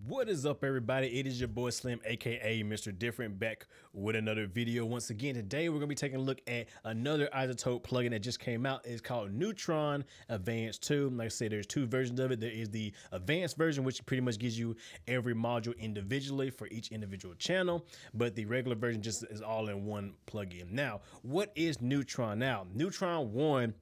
What is up, everybody? It is your boy Slim, aka Mr. Different, back with another video. Once again, today we're gonna be taking a look at another iZotope plugin that just came out. It's called Neutron Advanced 2. Like I said, there's two versions of it. There is the advanced version, which pretty much gives you every module individually for each individual channel, but the regular version just is all in one plugin. Now, what is Neutron? Now, Neutron 1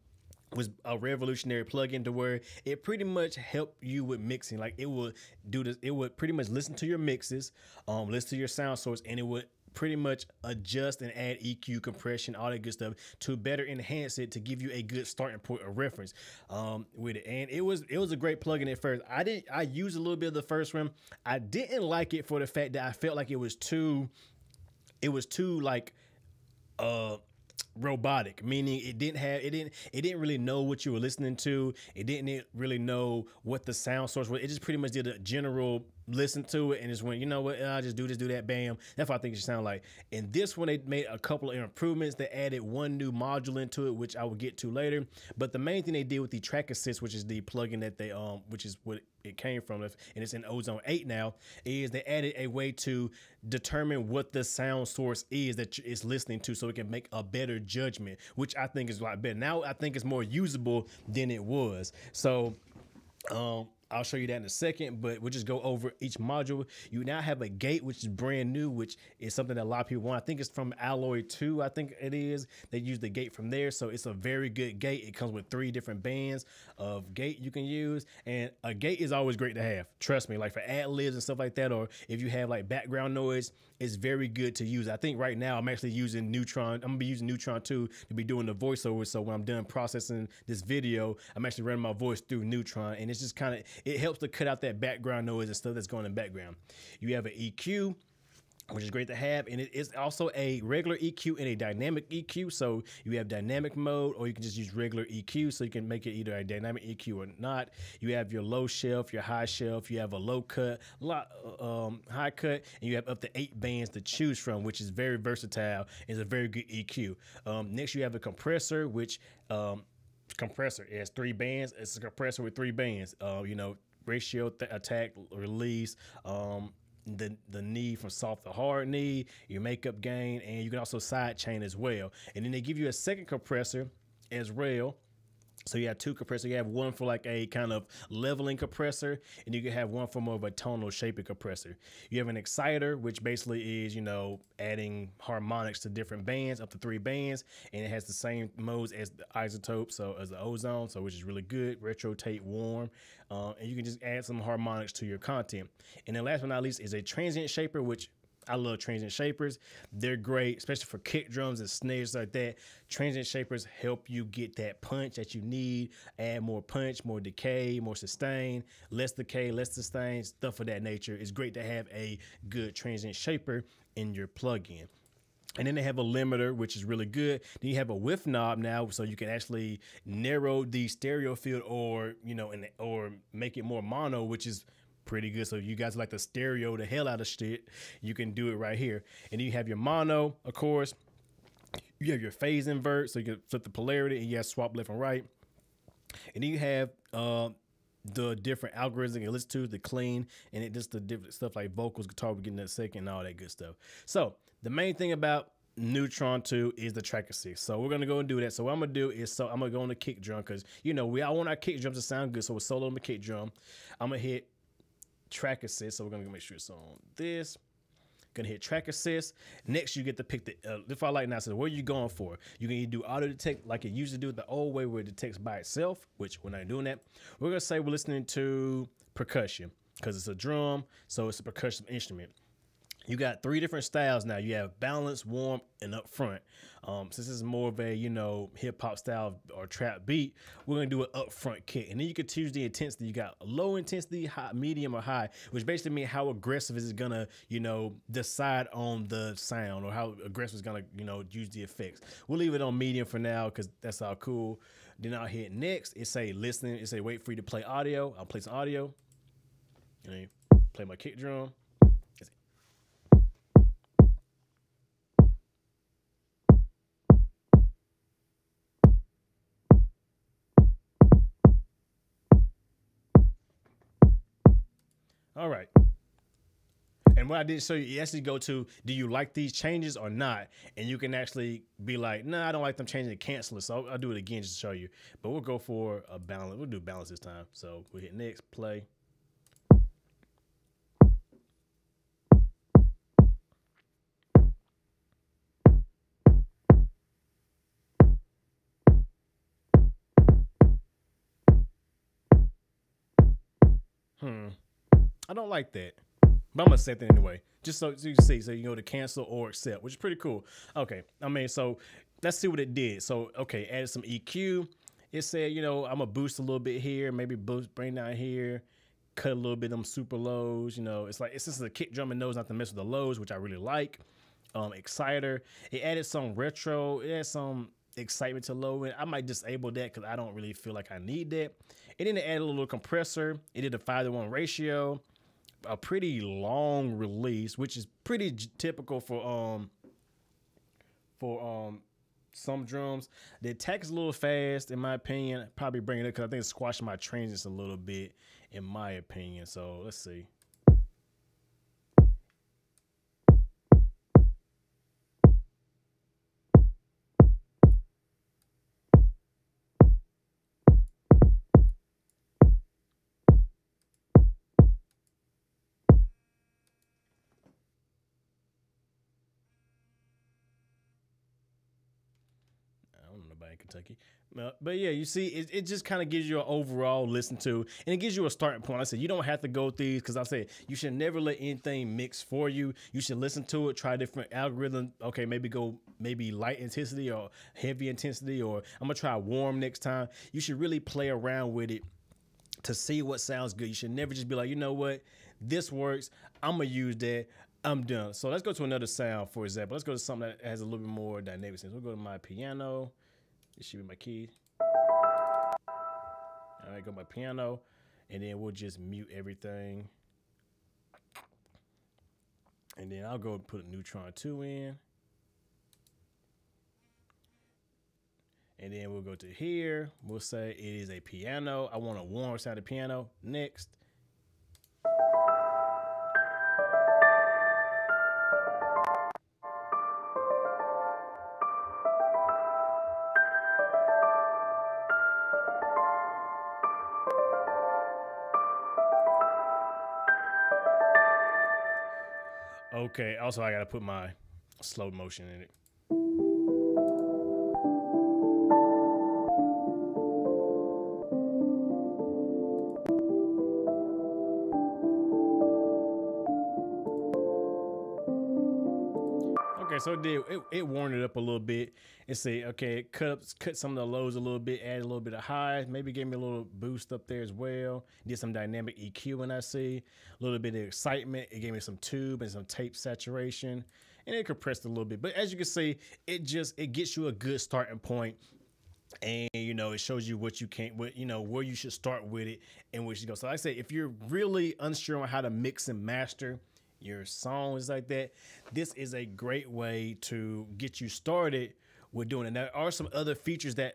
was a revolutionary plugin to where it pretty much helped you with mixing. Like it would do this, it would pretty much listen to your mixes, listen to your sound source, and it would pretty much adjust and add EQ, compression, all that good stuff to better enhance it, to give you a good starting point of reference with it. And it was a great plugin at first. I used a little bit of the first one. I didn't like it for the fact that I felt like it was too like robotic, meaning it didn't really know what you were listening to. It didn't really know what the sound source was. It just pretty much did a general listen to it and just went, you know what, I'll just do this, do that, bam. That's what I think it should sound like. In this one, they made a couple of improvements. They added one new module into it, which I will get to later. But the main thing they did with the track assist, which is the plugin that they which is what it came from, and it's in Ozone 8 now, is they added a way to determine what the sound source is that it's listening to, so it can make a better judgment, which I think is a lot better. Now I think it's more usable than it was. So I'll show you that in a second, but we'll just go over each module. You now have a gate, which is brand new, which is something that a lot of people want. I think it's from Alloy 2, I think it is. They use the gate from there, so it's a very good gate. It comes with 3 different bands of gate you can use, and a gate is always great to have. Trust me, like for ad-libs and stuff like that, or if you have like background noise, it's very good to use. I think right now I'm actually using Neutron. I'm gonna be using Neutron 2 to be doing the voiceover, so when I'm done processing this video, I'm actually running my voice through Neutron, and it's just kind of, it helps to cut out that background noise and stuff that's going in the background. You have an EQ, which is great to have, and it is also a regular EQ and a dynamic EQ. So you have dynamic mode, or you can just use regular EQ, so you can make it either a dynamic EQ or not. You have your low shelf, your high shelf. You have a low cut, high cut, and you have up to 8 bands to choose from, which is very versatile. It's a very good EQ. Next, you have a compressor, which compressor has 3 bands. It's a compressor with 3 bands. You know, ratio, attack, release, the knee from soft to hard knee, your makeup gain, and you can also side chain as well. And then they give you a second compressor as well. So you have 2 compressors. You have one for like a kind of leveling compressor, and you can have one for more of a tonal shaping compressor. You have an exciter, which basically is, you know, adding harmonics to different bands, up to 3 bands, and it has the same modes as the iZotope, so as the Ozone, so which is really good. Rotate, warm, and you can just add some harmonics to your content. And then last but not least is a Transient Shaper, which I love Transient Shapers. They're great, especially for kick drums and snares like that. Transient Shapers help you get that punch that you need, add more punch, more decay, more sustain, less decay, less sustain, stuff of that nature. It's great to have a good Transient Shaper in your plugin. And then they have a limiter, which is really good. Then you have a width knob now, so you can actually narrow the stereo field, or, you know, or make it more mono, which is pretty good. So if you guys like to stereo the hell out of shit, you can do it right here. And then you have your mono, of course. You have your phase invert, so you can flip the polarity, and you have swap left and right. And then you have the different algorithms you can listen to, the clean, and it just the different stuff like vocals, guitar, we'll get in that second, and all that good stuff. So the main thing about Neutron 2 is the track assist. So we're gonna go and do that. So what I'm gonna do is, I'm gonna go on the kick drum, because, you know, we all want our kick drums to sound good. So we're solo on the kick drum. I'm gonna hit track assist, so we're gonna make sure it's on this. Gonna hit track assist. Next, you get to pick the if I like now. So what are you going for? You can either do auto detect like it used to do the old way, where it detects by itself, which we're not doing that. We're gonna say we're listening to percussion, because it's a drum, so it's a percussion instrument. You got 3 different styles now. You have balance, warm, and up front. Since this is more of a, you know, hip hop style or trap beat, we're gonna do an up front kick. And then you can choose the intensity. You got low intensity, high, medium, or high, which basically means how aggressive is it gonna, you know, decide on the sound, or how aggressive is gonna, you know, use the effects. We'll leave it on medium for now, because that's all cool. Then I'll hit next. It say listening. It say wait for you to play audio. I'll play some audio. And then play my kick drum. All right, And what I did show you, you actually go to, do you like these changes or not? And you can actually be like, nah, I don't like them changing, and cancel it. So I'll do it again just to show you. But we'll go for a balance. We'll do balance this time. So we'll hit next, play. I don't like that, but I'm gonna set that anyway, just so you can see. So you can go to cancel or accept, which is pretty cool. Okay, I mean, so let's see what it did. So okay, added some EQ. It said, you know, I'm gonna boost a little bit here, maybe boost, bring down here, cut a little bit of them super lows. You know, it's like it's just a kick drum and knows not to mess with the lows, which I really like. Exciter. It added some retro. It had some excitement to low end. I might disable that because I don't really feel like I need that. It didn't add a little compressor. It did a 5:1 ratio. A pretty long release, which is pretty typical for some drums. The attack is a little fast, in my opinion. Probably bring it up because I think it's squashing my transients a little bit, in my opinion. So let's see. I don't know about Kentucky. But yeah, you see, it just kind of gives you an overall listen to, and it gives you a starting point. I said, you don't have to go through these because I said you should never let anything mix for you. You should listen to it, try different algorithms. Okay, maybe light intensity or heavy intensity, or I'm going to try warm next time. You should really play around with it to see what sounds good. You should never just be like, you know what, this works, I'm going to use that. I'm done. So let's go to another sound, for example. Let's go to something that has a little bit more dynamic sense. We'll go to my piano. This should be my key. All right, go to my piano. And then we'll just mute everything. And then I'll go and put a Neutron 2 in. And then we'll go to here. We'll say it is a piano. I want a warm sound of piano. Next. Okay, also I gotta put my slow motion in it. Okay, so it warmed it up a little bit. It said, okay, cut some of the lows a little bit, add a little bit of highs, maybe gave me a little boost up there as well. Did some dynamic EQ when I see a little bit of excitement. It gave me some tube and some tape saturation, and it compressed a little bit. But as you can see, it gets you a good starting point. And you know, it shows you what you can't, you know, where you should start with it and where you should go. So like I say, if you're really unsure on how to mix and master your songs like that, this is a great way to get you started with doing it. There are some other features that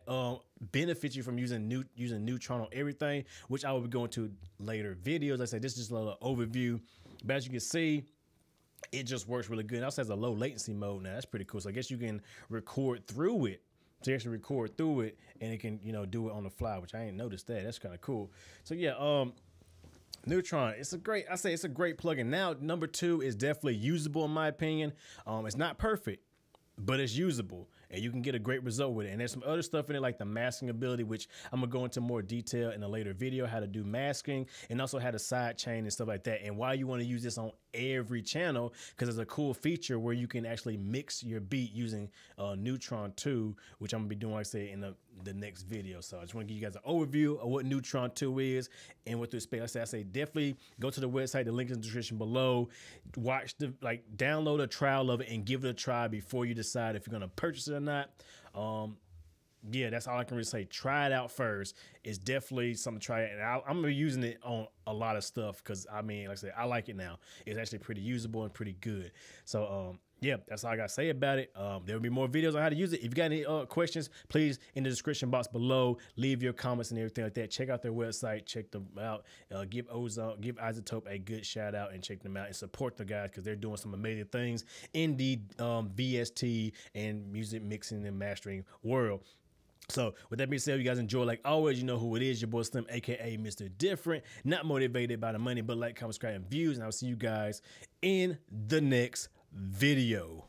benefit you from using Neutron on everything, which I will be going to later videos. Like I said, this is just a little overview, but as you can see, it just works really good. It also has a low latency mode now. That's pretty cool. So I guess you can record through it. So you actually record through it, and it can, you know, do it on the fly, which I ain't noticed that. That's kind of cool. So yeah, Neutron, it's a great plugin. Now, number 2 is definitely usable in my opinion. It's not perfect, but it's usable, and you can get a great result with it. And there's some other stuff in it, like the masking ability, which I'm gonna go into more detail in a later video, how to do masking, and also how to side chain and stuff like that, and why you want to use this on every channel, because it's a cool feature where you can actually mix your beat using Neutron 2, which I'm gonna be doing, like I say, in the next video. So I just want to give you guys an overview of what Neutron 2 is and what to expect. I say definitely go to the website, the link in the description below, download a trial of it and give it a try before you decide if you're gonna purchase it or not. Yeah, that's all I can really say. Try it out first. It's definitely something to try it. And I'm going to be using it on a lot of stuff because, I mean, like I said, I like it now. It's actually pretty usable and pretty good. So Yeah, that's all I gotta say about it. There will be more videos on how to use it. If you got any questions, please in the description box below, leave your comments and everything like that. Check out their website, check them out. Give iZotope a good shout out and check them out and support the guys because they're doing some amazing things in the VST and music mixing and mastering world. So with that being said, you guys enjoy. Like always, you know who it is, your boy Slim, aka Mr. Different. Not motivated by the money, but like, comment, subscribe, and views. And I'll see you guys in the next video.